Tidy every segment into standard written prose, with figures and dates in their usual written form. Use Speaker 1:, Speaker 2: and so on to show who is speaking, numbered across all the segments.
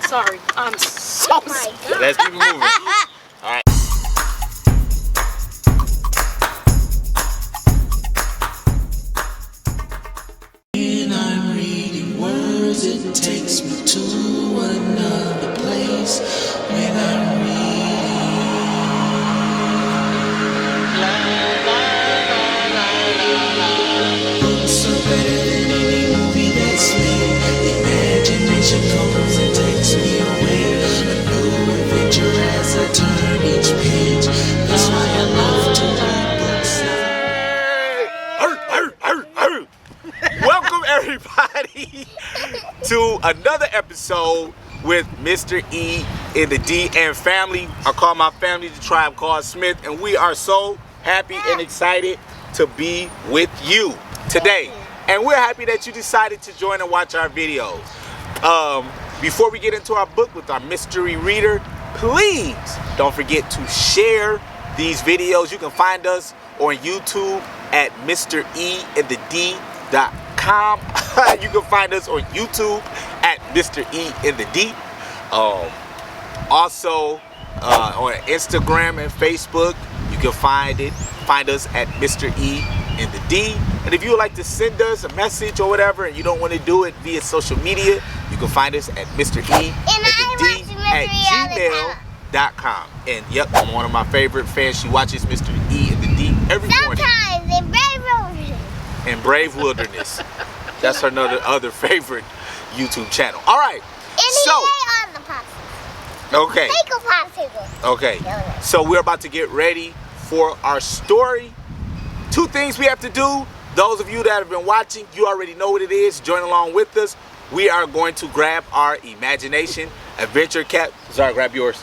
Speaker 1: sorry. I'm so sorry.
Speaker 2: Let's keep it moving. All right.
Speaker 3: When I'm reading words, it takes me to another place. When I'm reading, books are better than any movie that's made. Imagination comes and takes me away. A new adventure as I turn each page. That's why I love to read books.
Speaker 2: Welcome everybody to another episode with Mr. E in the D and family. I call my family the Tribe Called Smith, and we are so happy and excited to be with you today. And we're happy that you decided to join and watch our videos. Before we get into our book with our mystery reader, please don't forget to share these videos. You can find us on YouTube at Mr.EintheD.com. You can find us on YouTube at Mr.EintheD. Also on Instagram and Facebook, you can find us at Mr.EintheD. And if you would like to send us a message or whatever, and you don't want to do it via social media, you can find us at Mr.EintheD@gmail.com. And yep, I'm one of my favorite fans. She watches Mr. E and the D every morning.
Speaker 4: Sometimes in Brave Wilderness.
Speaker 2: In Brave Wilderness. That's her other favorite YouTube channel. All right. So,
Speaker 4: on the popsicle.
Speaker 2: okay.
Speaker 4: Take a popsicle.
Speaker 2: Okay. So we're about to get ready for our story. Two things we have to do. Those of you that have been watching, you already know what it is. Join along with us. We are going to grab our imagination adventure cap. Zara, grab yours.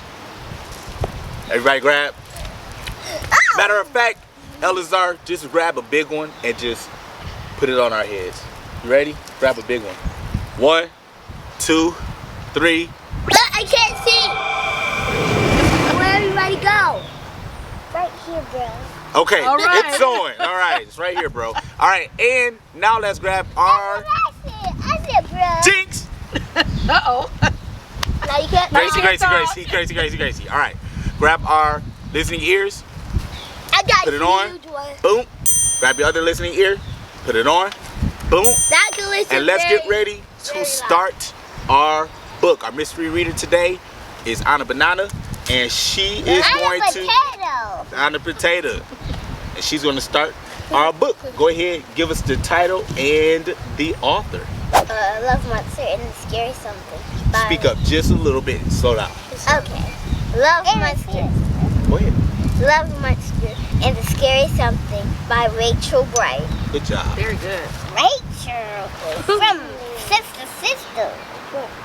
Speaker 2: Everybody grab.
Speaker 4: Oh.
Speaker 2: Matter of fact, Elazar, just grab a big one and just put it on our heads. You ready? Grab a big one. 1, 2, 3.
Speaker 4: But I can't see. Where everybody go? Right here, bro.
Speaker 2: Okay,
Speaker 1: all right.
Speaker 2: It's on. All right, it's right here, bro. All right, and now let's grab our
Speaker 4: I said, bro.
Speaker 2: Jinx.
Speaker 1: Uh-oh.
Speaker 4: Now you can't.
Speaker 2: Gracie. All right, grab our listening ears.
Speaker 4: I got
Speaker 2: Put it on.
Speaker 4: huge one.
Speaker 2: Boom. Grab your other listening ear. Put it on. Boom.
Speaker 4: That can listen
Speaker 2: And let's
Speaker 4: very,
Speaker 2: get ready to
Speaker 4: very
Speaker 2: start our book. Our mystery reader today is Anna Banana, and she is going to Anna Potato, and she's going to start our book. Go ahead, give us the title and the author.
Speaker 4: Love Monster and the Scary Something.
Speaker 2: Speak up just a little bit. Slow down.
Speaker 4: Okay. Love Monster.
Speaker 2: Go ahead.
Speaker 4: Love Monster and the Scary Something by Rachel Bright.
Speaker 2: Good job.
Speaker 1: Very good.
Speaker 4: Rachel from Sister.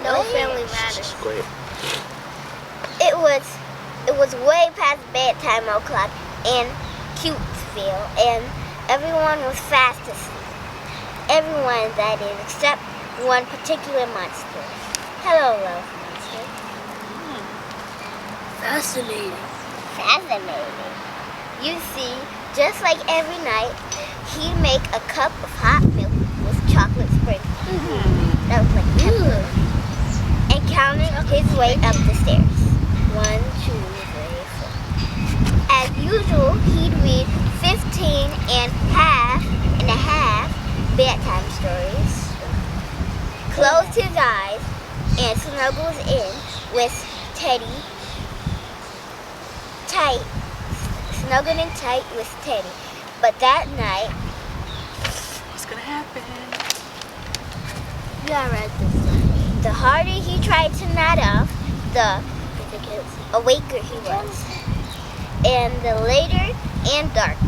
Speaker 4: No Family Matters.
Speaker 2: Go ahead.
Speaker 4: It was way past bedtime o'clock in Cutesville, and everyone was fast asleep. Everyone, that is, except one particular monster. Hello, Love Monster. Fascinating. You see, just like every night, he'd make a cup of hot milk with chocolate sprinkles. That was like pepper. And counting his way up the stairs. 1, 2, 3, 4. As usual, he'd read 15 and a half bedtime stories, closed his eyes, and snuggles in with Teddy. Snuggled in tight with Teddy. But that night,
Speaker 1: What's gonna happen?
Speaker 4: you gotta read this one. The harder he tried to nod off, the awaker he was. And the later and darker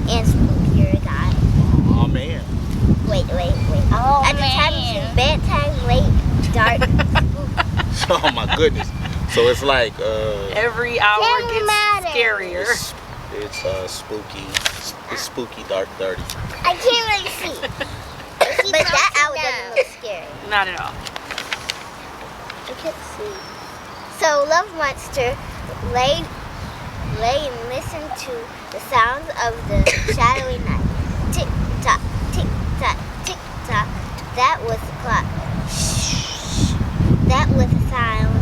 Speaker 4: and spookier it got.
Speaker 2: Oh man.
Speaker 4: Wait. Oh, at the time it's bedtime, late, dark, spooky.
Speaker 2: Oh my goodness. So it's like
Speaker 1: Every hour
Speaker 4: Family
Speaker 1: gets
Speaker 4: Matters.
Speaker 1: scarier.
Speaker 2: it's spooky. It's spooky dark 30.
Speaker 4: I can't really see. But that hour doesn't look scary.
Speaker 1: Not at all.
Speaker 4: I can't see. So Love Monster lay and listened to the sounds of the shadowy night. Tick tock, tick tock, tick tock. That was the clock. Shh. That was the sound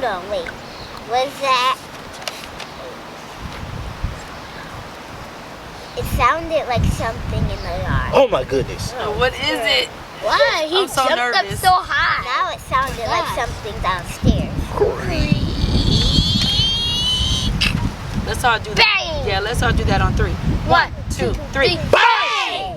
Speaker 4: on, wait. Was that? It sounded like something in the yard.
Speaker 2: Oh my goodness.
Speaker 1: What is it?
Speaker 5: Why? He
Speaker 1: I'm so
Speaker 5: jumped up
Speaker 1: nervous.
Speaker 5: so high.
Speaker 4: Now it sounded like something downstairs.
Speaker 1: Let's all do that.
Speaker 5: Bang!
Speaker 1: Yeah, let's all do that on 3. 1, 2, 3.
Speaker 2: Bang!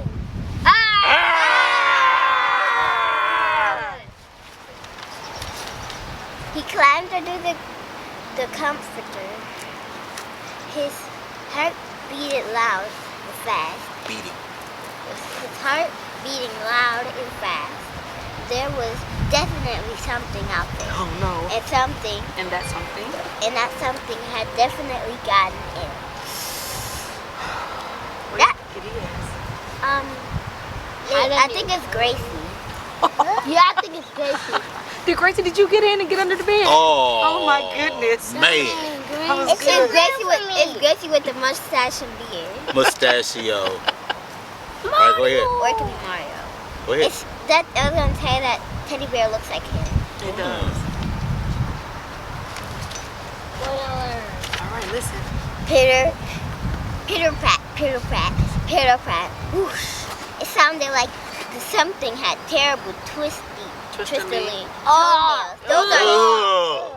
Speaker 4: He climbed under the comforter. His heart beat loud and fast.
Speaker 2: Beating.
Speaker 4: His heart beating loud and fast. There was definitely something out there.
Speaker 1: Oh no.
Speaker 4: And something,
Speaker 1: And that's something.
Speaker 4: and that something had definitely gotten in.
Speaker 1: What
Speaker 4: That-
Speaker 1: do you think it is?
Speaker 4: I think it's Gracie.
Speaker 5: Yeah, I think it's Gracie.
Speaker 1: Gracie, did you get in and get under the bed?
Speaker 2: Oh.
Speaker 1: Oh my goodness.
Speaker 2: Man.
Speaker 1: That was
Speaker 4: It's
Speaker 1: good.
Speaker 4: Gracie with the mustache and beard.
Speaker 2: Mustachio. All right, go ahead.
Speaker 4: Or it could be Mario.
Speaker 2: Go ahead.
Speaker 4: It's that I was gonna say that teddy bear looks like him.
Speaker 1: It does. All right, listen.
Speaker 4: Pitter pat, pitter pat, pitter pat. Whoosh. It sounded like something had terrible twistly toenails.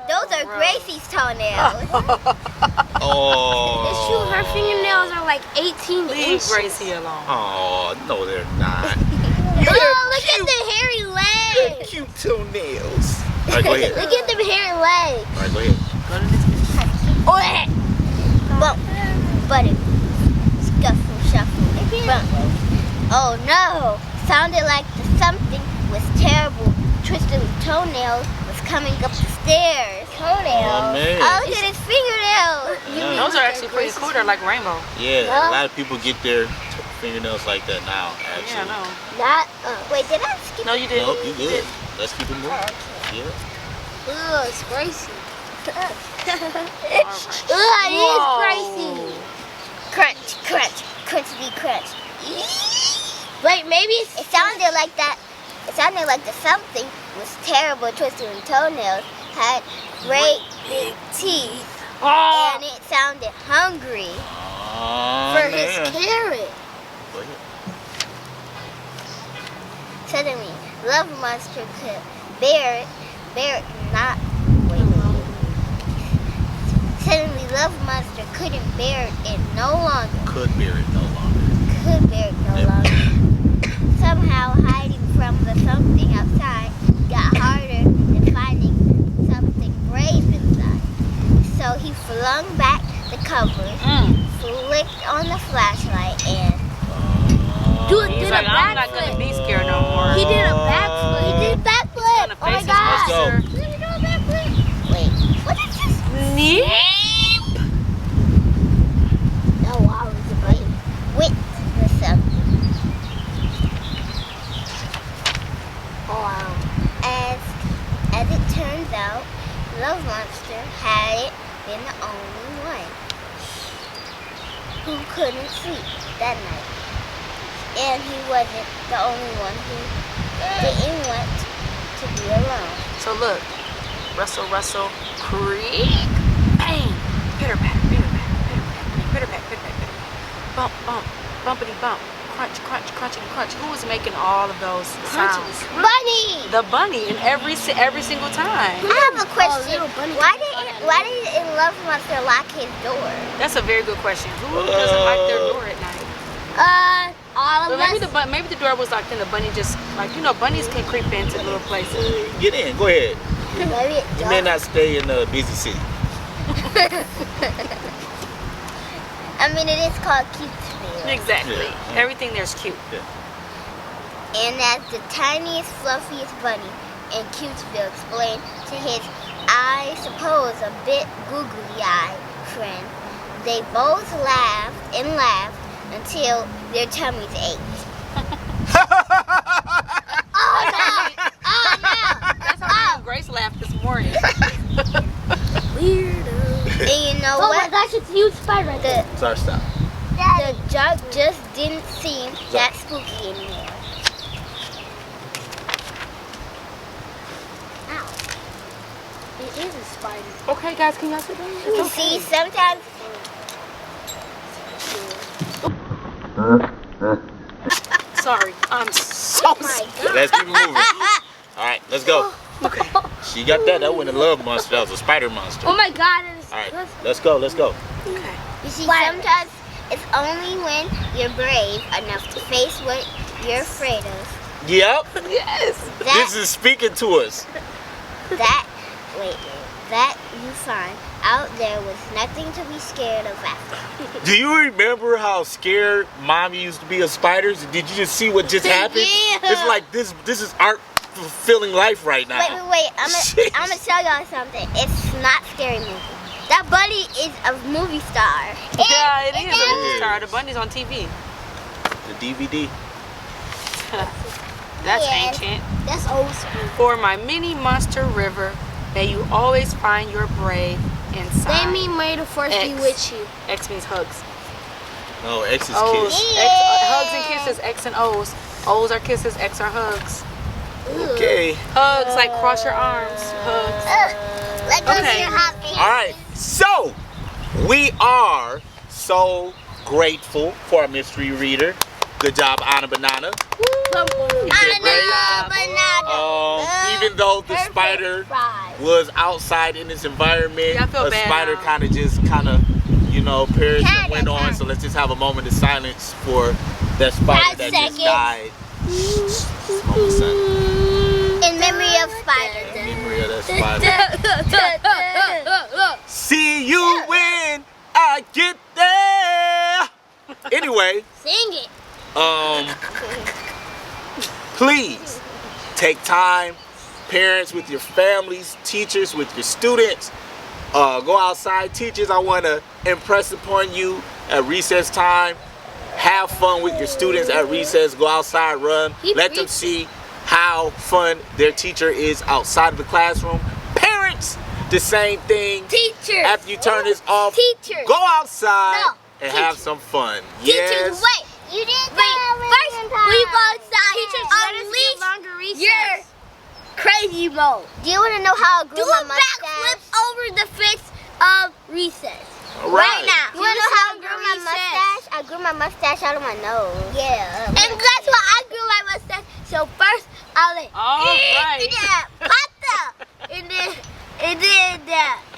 Speaker 4: Those are Gracie's toenails.
Speaker 2: Oh.
Speaker 5: Her fingernails are like 18
Speaker 1: Leave
Speaker 5: inches.
Speaker 1: Gracie alone.
Speaker 2: Oh, no, they're not.
Speaker 5: Look at the hairy legs.
Speaker 2: Cute toenails. All right, go ahead.
Speaker 5: Look at the hairy legs.
Speaker 2: All right, go ahead.
Speaker 1: Go to this.
Speaker 4: Bump, butter, scuffle, shuffle, bump. Oh no! Sounded like something with terrible twisted toenails was coming up the stairs.
Speaker 2: Oh, man.
Speaker 4: Oh, look at his fingernails.
Speaker 2: Yeah.
Speaker 1: Those are actually pretty cool. They're like rainbow.
Speaker 2: Yeah, a lot of people get their fingernails like that now,
Speaker 1: Yeah,
Speaker 2: actually.
Speaker 1: I know.
Speaker 5: Not,
Speaker 4: Wait, did I skip?
Speaker 1: No, you didn't.
Speaker 2: Nope, you good. Let's keep it moving. Yeah.
Speaker 5: ugh, it's Gracie.
Speaker 1: All right.
Speaker 5: Ugh, it is
Speaker 1: Whoa.
Speaker 5: Gracie.
Speaker 4: Crunch, crunch, crunchy crunch.
Speaker 5: Wait, maybe it's
Speaker 4: It sounded like that. It sounded like the something was terrible, twisted toenails, had great big teeth,
Speaker 1: Oh.
Speaker 4: and it sounded hungry.
Speaker 2: Oh,
Speaker 5: for
Speaker 2: man.
Speaker 5: his carrot.
Speaker 2: Go ahead.
Speaker 4: Suddenly, Love Monster could bear it not. Wait. Suddenly, Love Monster couldn't bear it no longer.
Speaker 2: Could bear it no longer.
Speaker 4: Could bear it no longer. Somehow, hiding from the something outside got harder than finding something brave inside. So he flung back the covers, flicked on the flashlight, and
Speaker 1: He's like, I'm not gonna be scared no more.
Speaker 5: He did a backflip. He did a backflip.
Speaker 1: Gonna
Speaker 5: Oh my
Speaker 1: face his
Speaker 5: god.
Speaker 2: Let's go.
Speaker 1: monster.
Speaker 5: Let me do a backflip.
Speaker 4: wait, what is this?
Speaker 1: Neep.
Speaker 5: Oh wow, it's a bunny.
Speaker 4: Wit or something.
Speaker 5: Oh wow.
Speaker 4: As it turns out, Love Monster hadn't been the only one who couldn't sleep that night. And he wasn't the only one who didn't want to be alone.
Speaker 1: So look, rustle, rustle, creak, bang, pitter pat, pitter pat, pitter pat, pitter pat, pitter pat, pitter pat, bump, bump, bumpity bump, crunch, crunch, crunchity crunch. Who was making all of those sounds?
Speaker 5: Bunny.
Speaker 1: The bunny, and every single time.
Speaker 4: I have a question.
Speaker 5: little bunny.
Speaker 4: Why did Love Monster lock his door?
Speaker 1: That's a very good question. Who doesn't like their door at night?
Speaker 5: All
Speaker 1: But
Speaker 5: of
Speaker 1: maybe
Speaker 5: us.
Speaker 1: maybe the door was locked and the bunny just like bunnies can creep into little places.
Speaker 2: Get in. Go ahead.
Speaker 4: Maybe it
Speaker 2: You may not stay in a busy city.
Speaker 4: I mean, it is called Cutesville.
Speaker 1: Exactly.
Speaker 2: Yeah.
Speaker 1: Everything there's cute.
Speaker 4: And as the tiniest, fluffiest bunny in Cutesville explained to his, I suppose, a bit googly-eyed friend, they both laughed and laughed until their tummies ached.
Speaker 1: That's how Grace laughed this morning.
Speaker 5: Weirdo.
Speaker 4: And you know
Speaker 5: Oh my
Speaker 4: what?
Speaker 5: gosh, it's a huge spider right there.
Speaker 2: Sorry, stop.
Speaker 4: The jug just didn't seem that spooky anymore.
Speaker 5: It is a spider.
Speaker 1: Okay, guys, can y'all sit down?
Speaker 4: You see, sometimes
Speaker 1: Sorry, I'm so
Speaker 4: my God.
Speaker 2: Let's keep it moving. All right, let's go.
Speaker 1: Okay.
Speaker 2: She got that. That wasn't a love monster. That was a spider monster.
Speaker 5: Oh my God! It's
Speaker 2: All right, let's go. Let's go.
Speaker 1: Okay.
Speaker 4: You see, sometimes it's only when you're brave enough to face what you're afraid of.
Speaker 2: Yep.
Speaker 1: Yes.
Speaker 2: This is speaking to us.
Speaker 4: That you find out there was nothing to be scared of after.
Speaker 2: Do you remember how scared Mommy used to be of spiders? Did you just see what just happened?
Speaker 5: Yeah.
Speaker 2: It's like this is art fulfilling life right now.
Speaker 4: Wait. I'm
Speaker 2: Jeez.
Speaker 4: gonna tell y'all something. It's not scary movie. That buddy is a movie star.
Speaker 1: Yeah, it is a
Speaker 2: It
Speaker 1: movie
Speaker 2: is.
Speaker 1: star. The bunny's on TV.
Speaker 2: The DVD.
Speaker 1: That's
Speaker 4: Yes.
Speaker 1: ancient.
Speaker 5: That's old school.
Speaker 1: For my mini monster river, may you always find your brave inside.
Speaker 5: They mean may the force be
Speaker 1: X.
Speaker 5: with you.
Speaker 1: X means hugs.
Speaker 2: Oh, X's
Speaker 1: O's.
Speaker 2: kiss.
Speaker 1: X, hugs and kisses. X and O's. O's are kisses. X are hugs.
Speaker 2: Okay.
Speaker 1: Hugs like cross your arms. Hugs.
Speaker 4: Let us
Speaker 1: Okay.
Speaker 4: hear happy.
Speaker 2: All right. So, we are so grateful for our mystery reader. Good job, Anna Banana. You did great. Even though the spider was outside in its environment,
Speaker 1: Yeah, I feel
Speaker 2: a
Speaker 1: bad
Speaker 2: spider
Speaker 1: now.
Speaker 2: kind of perished and went on. So let's just have a moment of silence for that spider
Speaker 4: 5
Speaker 2: that
Speaker 4: seconds.
Speaker 2: just died. Moment of silence
Speaker 4: In memory of
Speaker 2: in
Speaker 4: spiders.
Speaker 2: memory of that spider. See you when I get there. Anyway,
Speaker 5: Sing it.
Speaker 2: please take time, parents with your families, teachers with your students. Go outside. Teachers, I want to impress upon you at recess time. Have fun with your students at recess. Go outside, run. Let them see how fun their teacher is outside of the classroom. Parents, the same thing.
Speaker 5: Teachers.
Speaker 2: After you turn this off,
Speaker 5: Teachers.
Speaker 2: go outside
Speaker 5: No,
Speaker 2: and have some fun.
Speaker 5: Teachers,
Speaker 2: Yes.
Speaker 5: wait.
Speaker 4: You didn't
Speaker 5: Wait. First, when you go outside,
Speaker 4: Teachers,
Speaker 5: unleash your crazy mode.
Speaker 4: Do you want to know how I grew
Speaker 5: Do
Speaker 4: my
Speaker 5: a backflip
Speaker 4: mustache?
Speaker 5: over the fence of recess.
Speaker 2: All
Speaker 5: Right now.
Speaker 4: You want to know how I grew my
Speaker 5: Recess.
Speaker 4: mustache? I grew my mustache out of my nose. Yeah.
Speaker 5: And guess what? I grew my mustache. So first, I let
Speaker 1: All right.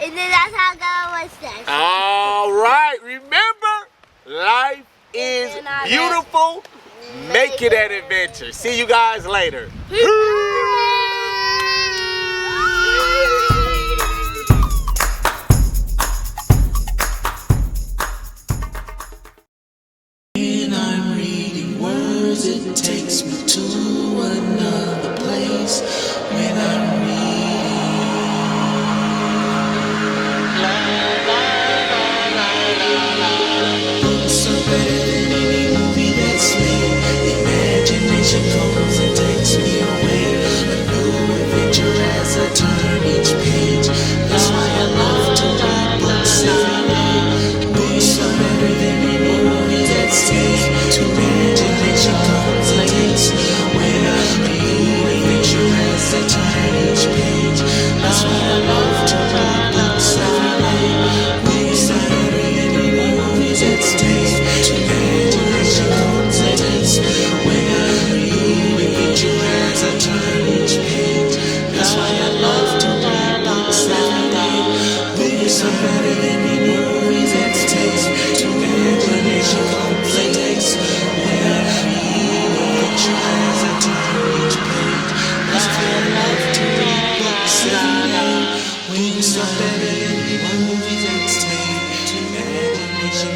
Speaker 5: and then that's how I got my mustache.
Speaker 2: All right. Remember, life is beautiful. Make it an adventure. See you guys later.
Speaker 3: When I'm reading words, it takes me to another place. When I'm reading books are better than any movie that's made. Imagination comes and takes me away. A new adventure as I turn each page. That's why I love to read books every day. Books are better than any movie that's made. Imagination comes and takes me away. A new adventure as I turn each page. That's why I love to read books every day. Books are better than any movie that's made. Imagination comes and takes me away. A new adventure as I turn each page. That's why I love to read books every day. Books are better than any movie that's takes me to imagination comes and takes me away. A new adventure as I turn each page. That's why I love to read books every day. Books are better than any movie that's made. Imagination